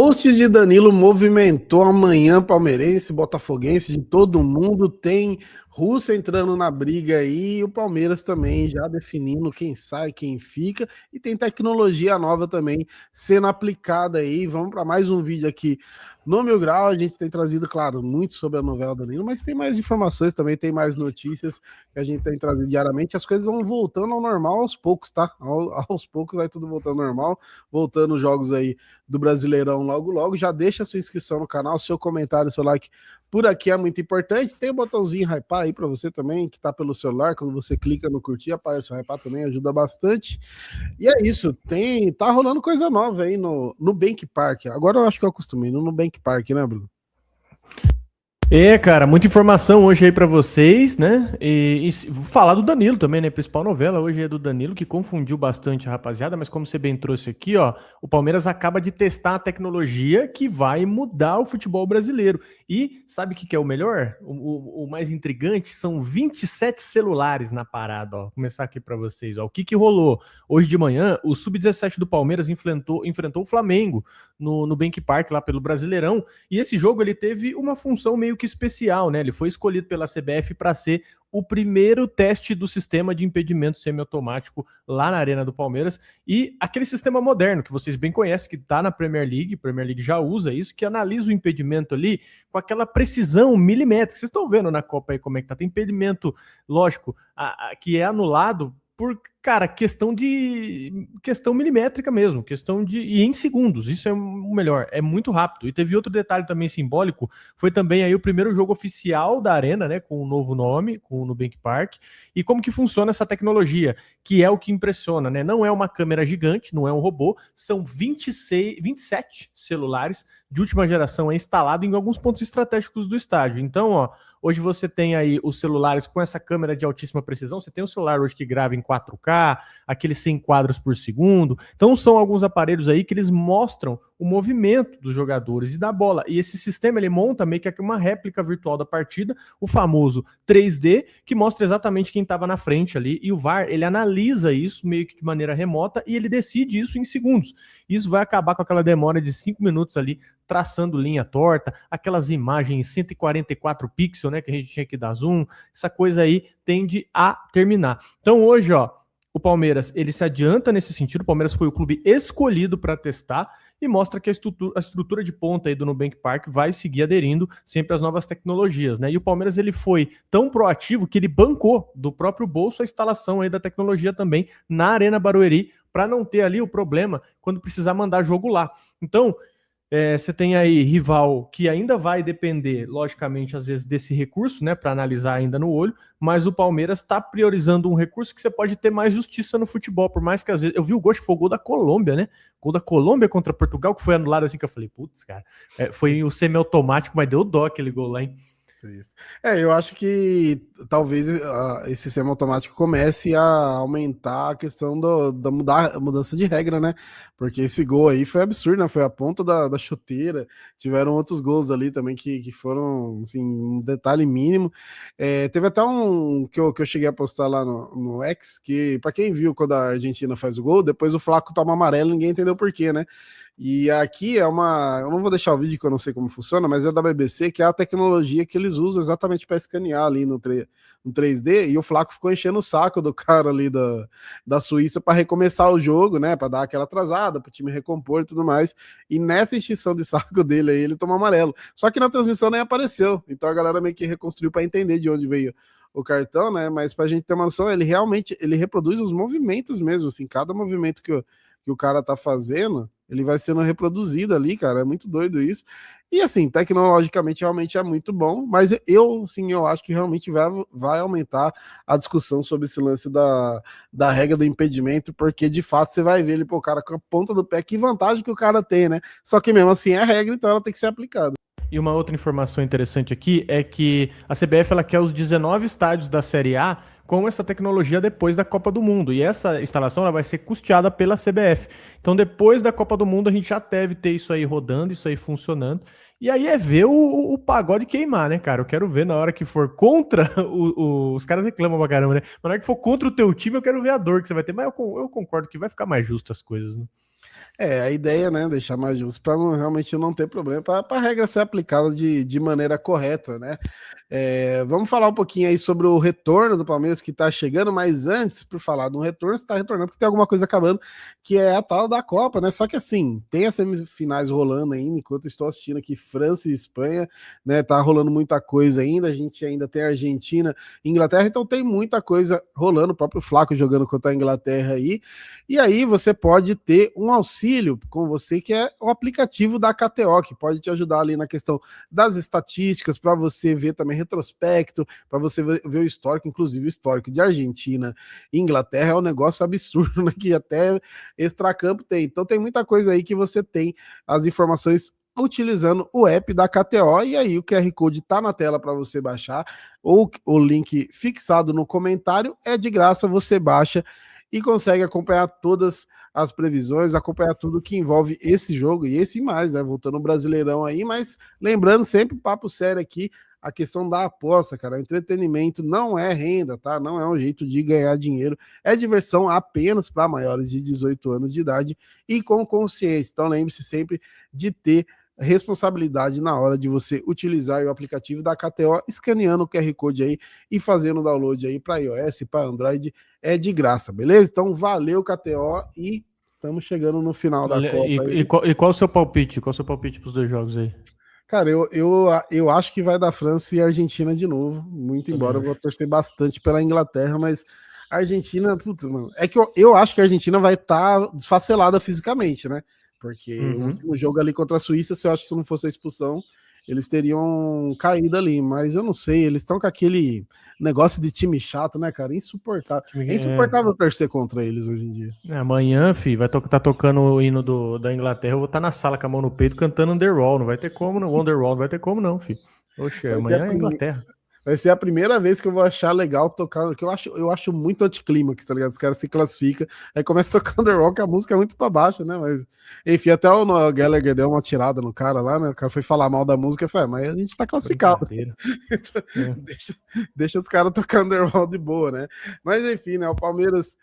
Post de Danilo movimentou amanhã palmeirense, botafoguense, de todo mundo. Tem Russo entrando na briga aí, e o Palmeiras também já definindo quem sai, quem fica, e tem tecnologia nova também sendo aplicada aí. Vamos para mais um vídeo aqui no Mil Grau. A gente tem trazido, claro, muito sobre a novela Danilo, mas tem mais informações também, tem mais notícias que a gente tem trazido diariamente. As coisas vão voltando ao normal aos poucos, tá? Aos poucos vai tudo voltando ao normal, voltando os jogos aí do Brasileirão logo logo. Já deixa a sua inscrição no canal, seu comentário, seu like por aqui é muito importante. Tem o botãozinho hypar aí para você também, que tá pelo celular. Quando você clica no curtir, aparece o hypar também, ajuda bastante. E é isso, tá rolando coisa nova aí no Bank Park. Agora eu acho que eu acostumei no Bank Park, né, Bruno? Cara, muita informação hoje aí pra vocês, né? E vou falar do Danilo também, né? Principal novela hoje é do Danilo, que confundiu bastante a rapaziada, mas como você bem trouxe aqui, ó, o Palmeiras acaba de testar a tecnologia que vai mudar o futebol brasileiro. E sabe o que é o melhor? O mais intrigante? São 27 celulares na parada, ó. Vou começar aqui pra vocês, ó. O que rolou? Hoje de manhã, o Sub-17 do Palmeiras enfrentou o Flamengo no Bank Park, lá pelo Brasileirão, e esse jogo ele teve uma função meio que especial, né? Ele foi escolhido pela CBF para ser o primeiro teste do sistema de impedimento semiautomático lá na Arena do Palmeiras, e aquele sistema moderno que vocês bem conhecem, que está na Premier League já usa isso, que analisa o impedimento ali com aquela precisão milimétrica. Vocês estão vendo na Copa aí como é que tá? Tem impedimento, lógico, que é anulado por, cara, questão milimétrica mesmo, e em segundos. Isso é o melhor, é muito rápido. E teve outro detalhe também simbólico, foi também aí o primeiro jogo oficial da Arena, né, com o novo nome, com o Nubank Park. E como que funciona essa tecnologia, que é o que impressiona, né? Não é uma câmera gigante, não é um robô, são 27 celulares de última geração instalados em alguns pontos estratégicos do estádio. Então, ó, hoje você tem aí os celulares com essa câmera de altíssima precisão. Você tem um celular hoje que grava em 4K, aqueles 100 quadros por segundo. Então são alguns aparelhos aí que eles mostram o movimento dos jogadores e da bola. E esse sistema ele monta meio que uma réplica virtual da partida, o famoso 3D, que mostra exatamente quem estava na frente ali. E o VAR, ele analisa isso meio que de maneira remota e ele decide isso em segundos. Isso vai acabar com aquela demora de 5 minutos ali traçando linha torta, aquelas imagens 144 pixels, né, que a gente tinha que dar zoom, essa coisa aí tende a terminar. Então hoje, ó, o Palmeiras, ele se adianta nesse sentido. O Palmeiras foi o clube escolhido para testar e mostra que a estrutura de ponta aí do Nubank Park vai seguir aderindo sempre às novas tecnologias, né? E o Palmeiras, ele foi tão proativo que ele bancou do próprio bolso a instalação aí da tecnologia também na Arena Barueri, para não ter ali o problema quando precisar mandar jogo lá. Então, você tem aí rival que ainda vai depender, logicamente, às vezes, desse recurso, né, para analisar ainda no olho, mas o Palmeiras está priorizando um recurso que você pode ter mais justiça no futebol, por mais que às vezes... Eu vi o gol, que foi o gol da Colômbia, né? Gol da Colômbia contra Portugal, que foi anulado assim, que eu falei, putz, cara, foi o semiautomático, mas deu dó aquele gol lá, hein? Eu acho que talvez esse sistema automático comece a aumentar a questão da mudança de regra, né? Porque esse gol aí foi absurdo, né? Foi a ponta da chuteira. Tiveram outros gols ali também que foram, assim, um detalhe mínimo. Teve até um que eu cheguei a postar lá no X, que para quem viu quando a Argentina faz o gol, depois o Flaco toma amarelo, ninguém entendeu por quê, né? E aqui eu não vou deixar o vídeo que eu não sei como funciona, mas é da BBC, que é a tecnologia que eles usam exatamente para escanear ali no 3D, e o Flaco ficou enchendo o saco do cara ali da Suíça para recomeçar o jogo, né, para dar aquela atrasada, para o time recompor e tudo mais, e nessa extinção de saco dele aí, ele tomou amarelo. Só que na transmissão nem apareceu, então a galera meio que reconstruiu para entender de onde veio o cartão, né, mas pra gente ter uma noção, ele realmente, ele reproduz os movimentos mesmo, assim, cada movimento que o cara tá fazendo, ele vai sendo reproduzido ali, cara, é muito doido isso. E assim, tecnologicamente realmente é muito bom, mas eu acho que realmente vai aumentar a discussão sobre esse lance da regra do impedimento, porque de fato você vai ver ele, pô, o cara com a ponta do pé, que vantagem que o cara tem, né? Só que mesmo assim é a regra, então ela tem que ser aplicada. E uma outra informação interessante aqui é que a CBF ela quer os 19 estádios da Série A com essa tecnologia depois da Copa do Mundo. E essa instalação ela vai ser custeada pela CBF. Então, depois da Copa do Mundo, a gente já deve ter isso aí rodando, isso aí funcionando. E aí é ver o pagode queimar, né, cara? Eu quero ver na hora que for contra os caras reclamam pra caramba, né? Mas na hora que for contra o teu time, eu quero ver a dor que você vai ter. Mas eu concordo que vai ficar mais justo as coisas, né? A ideia, né, deixar mais justo para realmente não ter problema, para a regra ser aplicada de maneira correta, né? Vamos falar um pouquinho aí sobre o retorno do Palmeiras que está chegando, mas antes, por falar do retorno, você está retornando porque tem alguma coisa acabando, que é a tal da Copa, né? Só que assim, tem as semifinais rolando ainda, enquanto eu estou assistindo aqui França e Espanha, né? Tá rolando muita coisa ainda, a gente ainda tem Argentina e Inglaterra, então tem muita coisa rolando, o próprio Flaco jogando contra a Inglaterra aí, e aí você pode ter um auxílio com você, que é o aplicativo da KTO, que pode te ajudar ali na questão das estatísticas, para você ver também retrospecto, para você ver o histórico, inclusive o histórico de Argentina e Inglaterra é um negócio absurdo, né, que até extracampo tem. Então tem muita coisa aí que você tem as informações utilizando o app da KTO, e aí o QR Code tá na tela para você baixar, ou o link fixado no comentário, é de graça, você baixa e consegue acompanhar todas as previsões, acompanhar tudo que envolve esse jogo e esse e mais, né? Voltando o Brasileirão aí, mas lembrando sempre, papo sério aqui, a questão da aposta, cara. Entretenimento não é renda, tá? Não é um jeito de ganhar dinheiro, é diversão apenas para maiores de 18 anos de idade e com consciência. Então lembre-se sempre de ter responsabilidade na hora de você utilizar o aplicativo da KTO, escaneando o QR Code aí e fazendo o download aí para iOS, para Android, é de graça, beleza? Então valeu, KTO, e estamos chegando no final da Copa aí. E qual o seu palpite? Qual o seu palpite para os dois jogos aí? Cara, eu acho que vai dar França e Argentina de novo, muito embora eu vou torcer bastante pela Inglaterra, mas a Argentina, putz, mano, é que eu acho que a Argentina vai estar desfacelada fisicamente, né? Porque o último jogo ali contra a Suíça, se eu acho que se não fosse a expulsão, eles teriam caído ali, mas eu não sei, eles estão com aquele negócio de time chato, né, cara? Insuportável. É insuportável torcer contra eles hoje em dia. Amanhã, fi, tá tocando o hino da Inglaterra, eu vou estar na sala com a mão no peito cantando Underwall, não vai ter como, não, Wonderwall, não vai ter como não, fi. Oxe, amanhã é Inglaterra. Vai ser a primeira vez que eu vou achar legal tocar, porque eu acho muito anticlímax, tá ligado? Os caras se classificam, aí começa a tocar Underwall, que a música é muito pra baixo, né? Mas, enfim, até o Noel Gallagher deu uma tirada no cara lá, né? O cara foi falar mal da música e falou, mas a gente tá classificado. Então, deixa os caras tocar Underwall de boa, né? Mas, enfim, né? O Palmeiras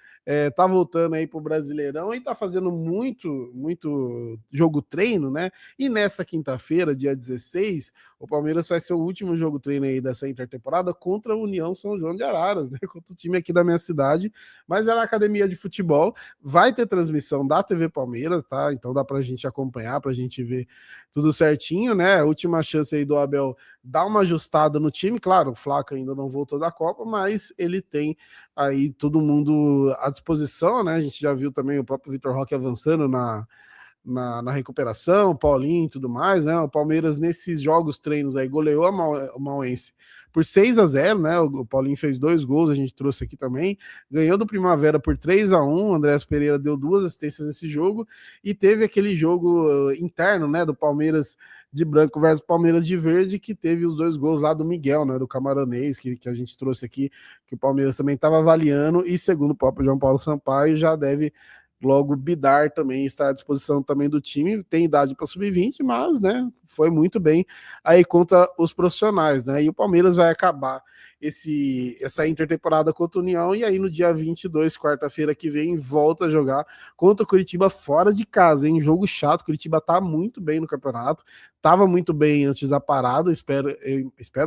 tá voltando aí pro Brasileirão e tá fazendo muito jogo treino, né? E nessa quinta-feira, dia 16, o Palmeiras vai ser o último jogo treino aí dessa intertemporada contra a União São João de Araras, né? Contra o time aqui da minha cidade, mas é na academia de futebol, vai ter transmissão da TV Palmeiras, tá? Então dá pra gente acompanhar, pra gente ver tudo certinho, né? A última chance aí do Abel dar uma ajustada no time, claro, o Flaco ainda não voltou da Copa, mas ele tem aí todo mundo à disposição, né? A gente já viu também o próprio Vitor Roque avançando na recuperação, Paulinho e tudo mais, né? O Palmeiras nesses jogos treinos aí goleou a Mauense por 6-0, né? O Paulinho fez 2 gols, a gente trouxe aqui também, ganhou do Primavera por 3-1, o Andrés Pereira deu 2 assistências nesse jogo, e teve aquele jogo interno, né, do Palmeiras de branco versus Palmeiras de verde, que teve os 2 gols lá do Miguel, né, do camaronês, que a gente trouxe aqui, que o Palmeiras também estava avaliando, e segundo o próprio João Paulo Sampaio, já deve logo Bidar também está à disposição também do time, tem idade para sub-20, mas, né, foi muito bem aí contra os profissionais, né, e o Palmeiras vai acabar essa intertemporada contra o União, e aí no dia 22, quarta-feira que vem, volta a jogar contra o Curitiba fora de casa, hein, jogo chato, Curitiba tá muito bem no campeonato, tava muito bem antes da parada, espero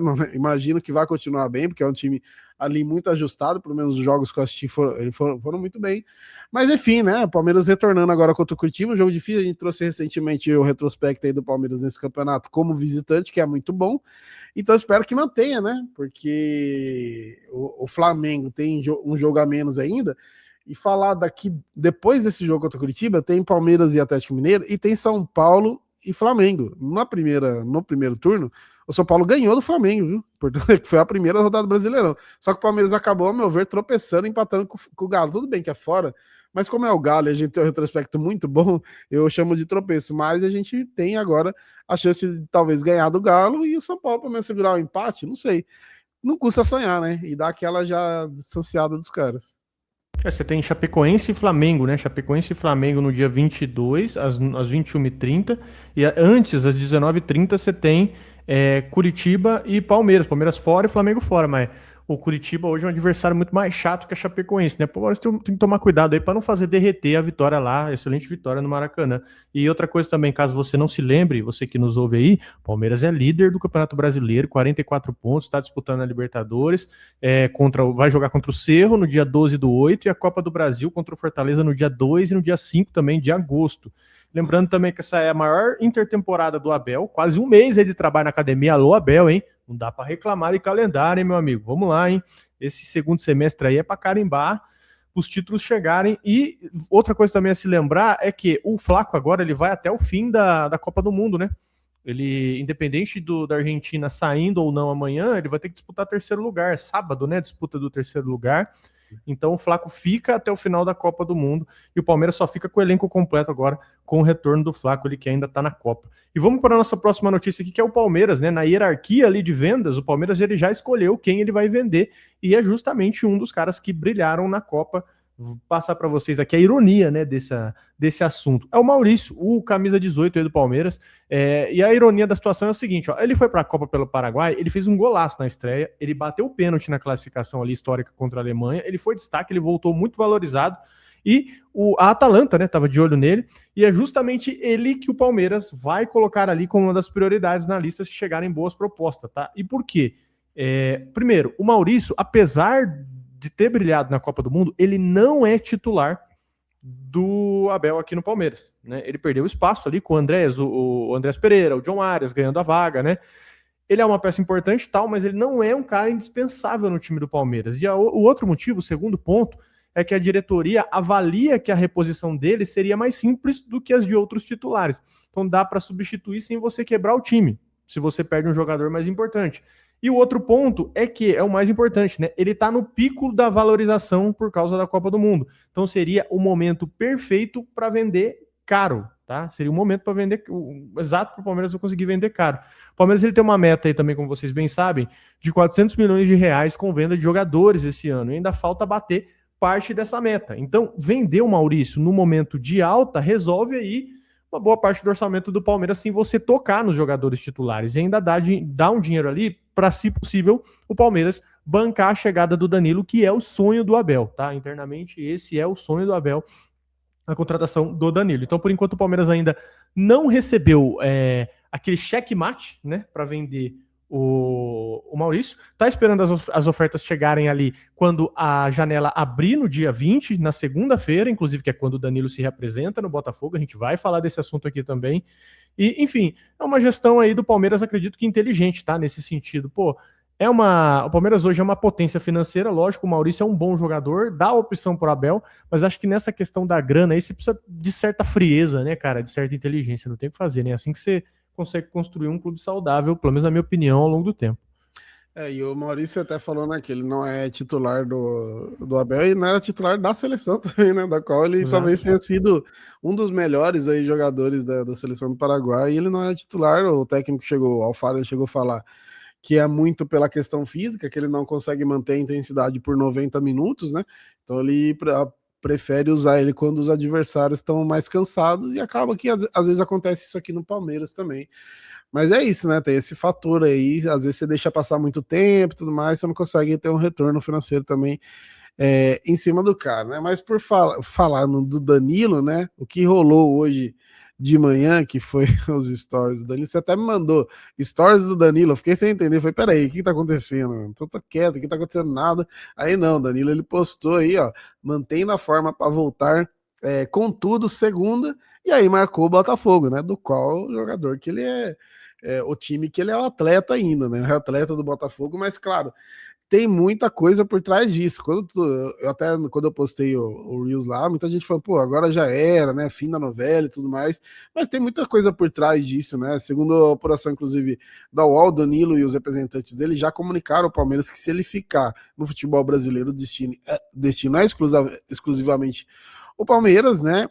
não, né? Imagino que vai continuar bem, porque é um time ali muito ajustado, pelo menos os jogos que eu assisti foram muito bem, mas enfim, né, o Palmeiras retornando agora contra o Curitiba, um jogo difícil, a gente trouxe recentemente o retrospecto aí do Palmeiras nesse campeonato como visitante, que é muito bom, então espero que mantenha, né, porque o Flamengo tem um jogo a menos ainda, e falar daqui, depois desse jogo contra o Curitiba, tem Palmeiras e Atlético Mineiro, e tem São Paulo e Flamengo. No primeiro turno, o São Paulo ganhou do Flamengo, viu? Portanto, foi a primeira rodada do Brasileirão. Só que o Palmeiras acabou, ao meu ver, tropeçando, empatando com o Galo. Tudo bem que é fora, mas como é o Galo e a gente tem um retrospecto muito bom, eu chamo de tropeço. Mas a gente tem agora a chance de talvez ganhar do Galo e o São Paulo pelo menos segurar o empate, não sei. Não custa sonhar, né? E dar aquela já distanciada dos caras. Você tem Chapecoense e Flamengo, né? Chapecoense e Flamengo no dia 22, às 21h30. E antes, às 19h30, você tem Curitiba e Palmeiras. Palmeiras fora e Flamengo fora. Mas o Curitiba hoje é um adversário muito mais chato que a Chapecoense, né? Pô, tem que tomar cuidado aí para não fazer derreter a vitória lá, excelente vitória no Maracanã. E outra coisa também, caso você não se lembre, você que nos ouve aí, Palmeiras é líder do Campeonato Brasileiro, 44 pontos, está disputando a Libertadores, vai jogar contra o Cerro no dia 12/8 e a Copa do Brasil contra o Fortaleza no dia 2 e no dia 5 também de agosto. Lembrando também que essa é a maior intertemporada do Abel, quase um mês aí de trabalho na academia. Alô, Abel, hein? Não dá para reclamar de calendário, hein, meu amigo? Vamos lá, hein? Esse segundo semestre aí é para carimbar os títulos chegarem. E outra coisa também a se lembrar é que o Flaco agora ele vai até o fim da Copa do Mundo, né? Ele, independente da Argentina saindo ou não amanhã, ele vai ter que disputar terceiro lugar. Sábado, né? Disputa do terceiro lugar. Então o Flaco fica até o final da Copa do Mundo e o Palmeiras só fica com o elenco completo agora com o retorno do Flaco, ele que ainda está na Copa. E vamos para a nossa próxima notícia aqui, que é o Palmeiras, né? Na hierarquia ali de vendas, o Palmeiras ele já escolheu quem ele vai vender e é justamente um dos caras que brilharam na Copa. Vou passar para vocês aqui a ironia, né, desse assunto. É o Maurício, o camisa 18 aí do Palmeiras. E a ironia da situação é o seguinte: ó, ele foi para a Copa pelo Paraguai, ele fez um golaço na estreia, ele bateu o pênalti na classificação ali histórica contra a Alemanha, ele foi destaque, ele voltou muito valorizado. E a Atalanta, né, estava de olho nele, e é justamente ele que o Palmeiras vai colocar ali como uma das prioridades na lista se chegarem boas propostas, tá? E por quê? Primeiro, o Maurício, apesar de ter brilhado na Copa do Mundo, ele não é titular do Abel aqui no Palmeiras, né? Ele perdeu espaço ali com o Andrés, o Andrés Pereira, o John Arias ganhando a vaga, né? Ele é uma peça importante e tal, mas ele não é um cara indispensável no time do Palmeiras. E o outro motivo, o segundo ponto, é que a diretoria avalia que a reposição dele seria mais simples do que as de outros titulares. Então dá para substituir sem você quebrar o time, se você perde um jogador mais importante. E o outro ponto é que é o mais importante, né? Ele tá no pico da valorização por causa da Copa do Mundo. Então seria o momento perfeito para vender caro, tá? Seria o momento para vender exato para o Palmeiras conseguir vender caro. O Palmeiras ele tem uma meta aí também, como vocês bem sabem, de 400 milhões de reais com venda de jogadores esse ano. E ainda falta bater parte dessa meta. Então, vender o Maurício no momento de alta resolve aí uma boa parte do orçamento do Palmeiras sem você tocar nos jogadores titulares e ainda dá um dinheiro ali para, se possível, o Palmeiras bancar a chegada do Danilo, que é o sonho do Abel, tá? Internamente, esse é o sonho do Abel, a contratação do Danilo. Então, por enquanto, o Palmeiras ainda não recebeu aquele checkmate, né, para vender o Maurício. Tá esperando as ofertas chegarem ali quando a janela abrir no dia 20, na segunda-feira, inclusive, que é quando o Danilo se representa no Botafogo. A gente vai falar desse assunto aqui também. E, enfim, é uma gestão aí do Palmeiras, acredito que inteligente, tá? Nesse sentido. Pô, o Palmeiras hoje é uma potência financeira, lógico, o Maurício é um bom jogador, dá opção pro Abel, mas acho que nessa questão da grana aí você precisa de certa frieza, né, cara, de certa inteligência, não tem o que fazer, né? Assim que você consegue construir um clube saudável, pelo menos na minha opinião, ao longo do tempo. E o Maurício até falou, né, que ele não é titular do Abel e não era titular da seleção também, né, da qual ele Exato. Talvez tenha sido um dos melhores aí jogadores da seleção do Paraguai, e ele não é titular. O técnico o Alfaro chegou a falar que é muito pela questão física, que ele não consegue manter a intensidade por 90 minutos, né, então ele prefere usar ele quando os adversários estão mais cansados, e acaba que às vezes acontece isso aqui no Palmeiras também. Mas é isso, né? Tem esse fator aí, às vezes você deixa passar muito tempo e tudo mais, você não consegue ter um retorno financeiro também em cima do cara, né? Mas por falar do Danilo, né? O que rolou hoje de manhã, que foi os stories do Danilo, você até me mandou stories do Danilo, eu fiquei sem entender, falei, peraí, o que tá acontecendo? Então tô quieto, aqui tá acontecendo nada. Aí não, Danilo, ele postou aí, ó, mantém na forma para voltar com tudo segunda, e aí marcou o Botafogo, né? Do qual o jogador que ele o time que ele é o atleta ainda, né? É atleta do Botafogo, mas claro, tem muita coisa por trás disso. Quando eu postei o Reels lá, muita gente falou, pô, agora já era, né? Fim da novela e tudo mais. Mas tem muita coisa por trás disso, né? Segundo a apuração, inclusive, da UOL, Danilo e os representantes dele já comunicaram ao Palmeiras que se ele ficar no futebol brasileiro, o destino é exclusivamente o Palmeiras, né?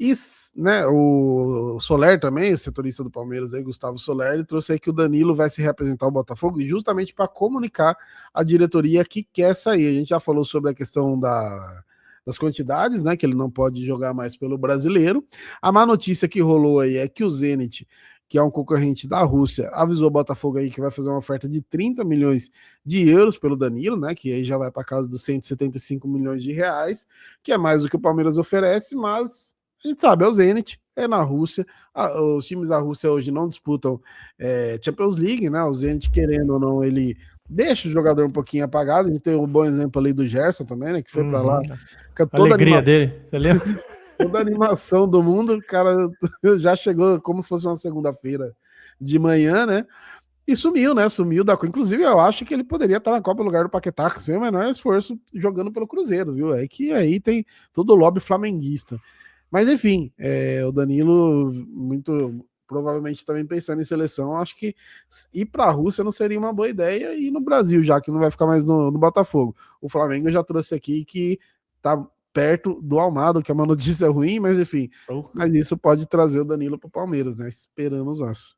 E, né, o Soler também, o setorista do Palmeiras aí, Gustavo Soler, ele trouxe aí que o Danilo vai se representar o Botafogo justamente para comunicar a diretoria que quer sair. A gente já falou sobre a questão das quantidades, né, que ele não pode jogar mais pelo brasileiro. A má notícia que rolou aí é que o Zenit que é um concorrente da Rússia, avisou o Botafogo aí que vai fazer uma oferta de 30 milhões de euros pelo Danilo, né? Que aí já vai para casa dos 175 milhões de reais, que é mais do que o Palmeiras oferece, mas a gente sabe, é o Zenit, é na Rússia. Os times da Rússia hoje não disputam Champions League, né? O Zenit, querendo ou não, ele deixa o jogador um pouquinho apagado. A gente tem um bom exemplo ali do Gerson também, né? Que foi para lá, toda Alegria dele, você lembra? toda a animação do mundo, o cara já chegou como se fosse uma segunda-feira de manhã, né? E sumiu, né? Sumiu da Copa. Inclusive, eu acho que ele poderia estar na Copa no lugar do Paquetá, sem o menor esforço, jogando pelo Cruzeiro, viu? É que aí tem todo o lobby flamenguista. Mas enfim, o Danilo, muito provavelmente também pensando em seleção, acho que ir para a Rússia não seria uma boa ideia, e no Brasil, já que não vai ficar mais no Botafogo. O Flamengo já trouxe aqui que tá perto do Almada, que é uma notícia ruim, mas enfim, mas isso pode trazer o Danilo para o Palmeiras, né? Esperamos nós.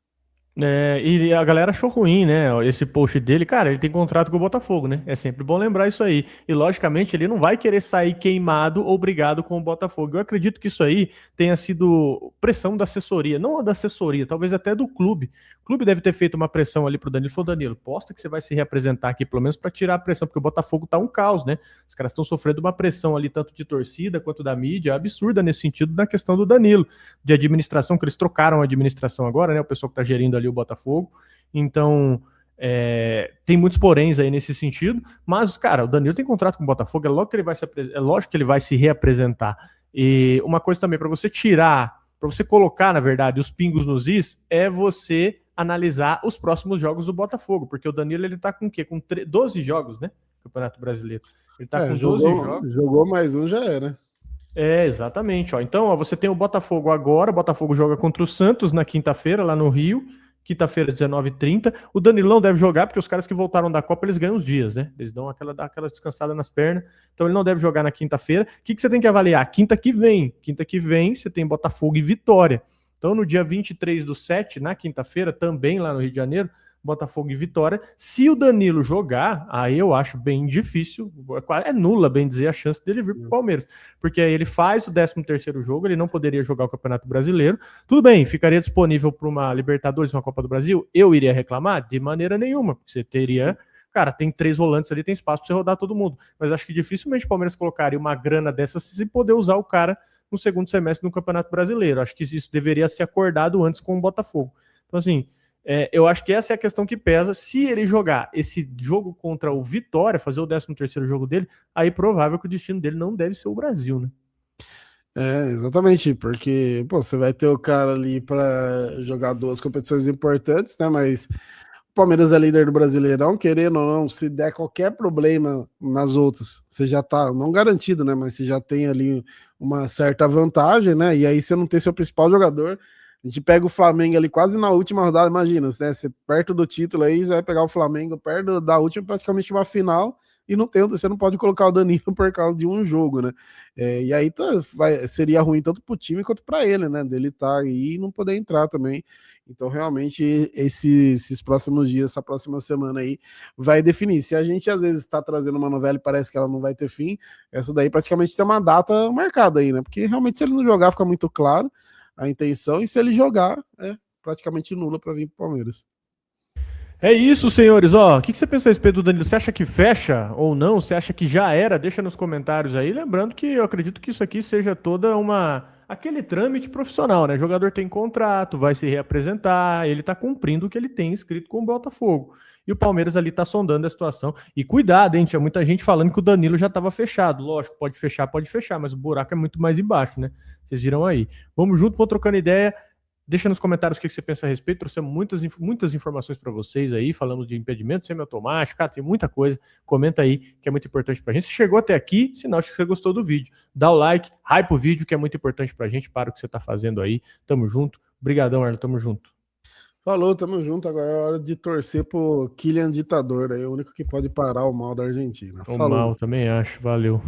E a galera achou ruim, né? Esse post dele, cara, ele tem contrato com o Botafogo, né? É sempre bom lembrar isso aí. E logicamente ele não vai querer sair queimado ou brigado com o Botafogo. Eu acredito que isso aí tenha sido pressão da assessoria, não da assessoria, talvez até do clube. O clube deve ter feito uma pressão ali pro Danilo. Falou, Danilo, posta que você vai se representar aqui, pelo menos para tirar a pressão, porque o Botafogo tá um caos, né? Os caras estão sofrendo uma pressão ali, tanto de torcida quanto da mídia, absurda nesse sentido, na questão do Danilo, de administração, que eles trocaram a administração agora, né? O pessoal que tá gerindo ali o Botafogo. Então, tem muitos poréns aí nesse sentido, mas, cara, o Danilo tem contrato com o Botafogo, é lógico que ele vai se reapresentar. E uma coisa também, para você colocar, na verdade, os pingos nos is, é você analisar os próximos jogos do Botafogo, porque o Danilo, ele tá com o quê? Com 12 jogos, né? Campeonato Brasileiro. Ele tá com 12 jogos. Jogou mais um, já era. Exatamente. Ó. Então, ó, você tem o Botafogo agora. O Botafogo joga contra o Santos na quinta-feira, lá no Rio. Quinta-feira, 19h30. O Danilão deve jogar, porque os caras que voltaram da Copa, eles ganham os dias, né? Eles dão aquela descansada nas pernas. Então ele não deve jogar na quinta-feira. O que você tem que avaliar? Quinta que vem. Quinta que vem, você tem Botafogo e Vitória. Então, no dia 23/7, na quinta-feira, também lá no Rio de Janeiro, Botafogo e Vitória. Se o Danilo jogar, aí eu acho bem difícil, é nula, bem dizer, a chance dele vir para o Palmeiras. Porque aí ele faz o 13º jogo, ele não poderia jogar o Campeonato Brasileiro. Tudo bem, ficaria disponível para uma Libertadores, uma Copa do Brasil? Eu iria reclamar? De maneira nenhuma, porque você teria... Cara, tem 3 volantes ali, tem espaço para você rodar todo mundo. Mas acho que dificilmente o Palmeiras colocaria uma grana dessa se poder usar o cara no segundo semestre no Campeonato Brasileiro. Acho que isso deveria ser acordado antes com o Botafogo. Então, assim, eu acho que essa é a questão que pesa. Se ele jogar esse jogo contra o Vitória, fazer o 13º jogo dele, aí provável que o destino dele não deve ser o Brasil, né? Exatamente, porque pô, você vai ter o cara ali para jogar 2 competições importantes, né? Mas o Palmeiras é líder do Brasileirão, querendo ou não, se der qualquer problema nas outras, você já tá, não garantido, né? Mas você já tem ali uma certa vantagem, né? E aí você não tem seu principal jogador. A gente pega o Flamengo ali quase na última rodada, imagina, né? Você perto do título aí, você vai pegar o Flamengo perto da última, praticamente uma final, e não tem, você não pode colocar o Danilo por causa de um jogo, né? E aí seria ruim tanto pro time quanto para ele, né? Dele tá aí e não poder entrar também. Então, realmente, esses próximos dias, essa próxima semana aí, vai definir. Se a gente, às vezes, está trazendo uma novela e parece que ela não vai ter fim, essa daí praticamente tem uma data marcada aí, né? Porque, realmente, se ele não jogar, fica muito claro a intenção, e se ele jogar, é praticamente nula para vir para o Palmeiras. É isso, senhores. Ó, o que você pensa a respeito do Danilo? Você acha que fecha ou não? Você acha que já era? Deixa nos comentários aí. Lembrando que eu acredito que isso aqui seja toda aquele trâmite profissional, né? O jogador tem contrato, vai se reapresentar, ele tá cumprindo o que ele tem escrito com o Botafogo. E o Palmeiras ali tá sondando a situação. E cuidado, hein? Tinha muita gente falando que o Danilo já estava fechado. Lógico, pode fechar, mas o buraco é muito mais embaixo, né? Vocês viram aí. Vamos junto, vou trocando ideia. Deixa nos comentários o que você pensa a respeito. Trouxemos muitas informações para vocês aí. Falamos de impedimento semiautomático. Cara, tem muita coisa. Comenta aí, que é muito importante para a gente. Se chegou até aqui, sinal de que você gostou do vídeo. Dá o like, hype o vídeo, que é muito importante para a gente. Para o que você está fazendo aí. Tamo junto. Obrigadão, Arlen. Tamo junto. Falou, tamo junto. Agora é hora de torcer pro Kylian Ditador. Aí é o único que pode parar o mal da Argentina. O Falou. mal, também acho. Valeu.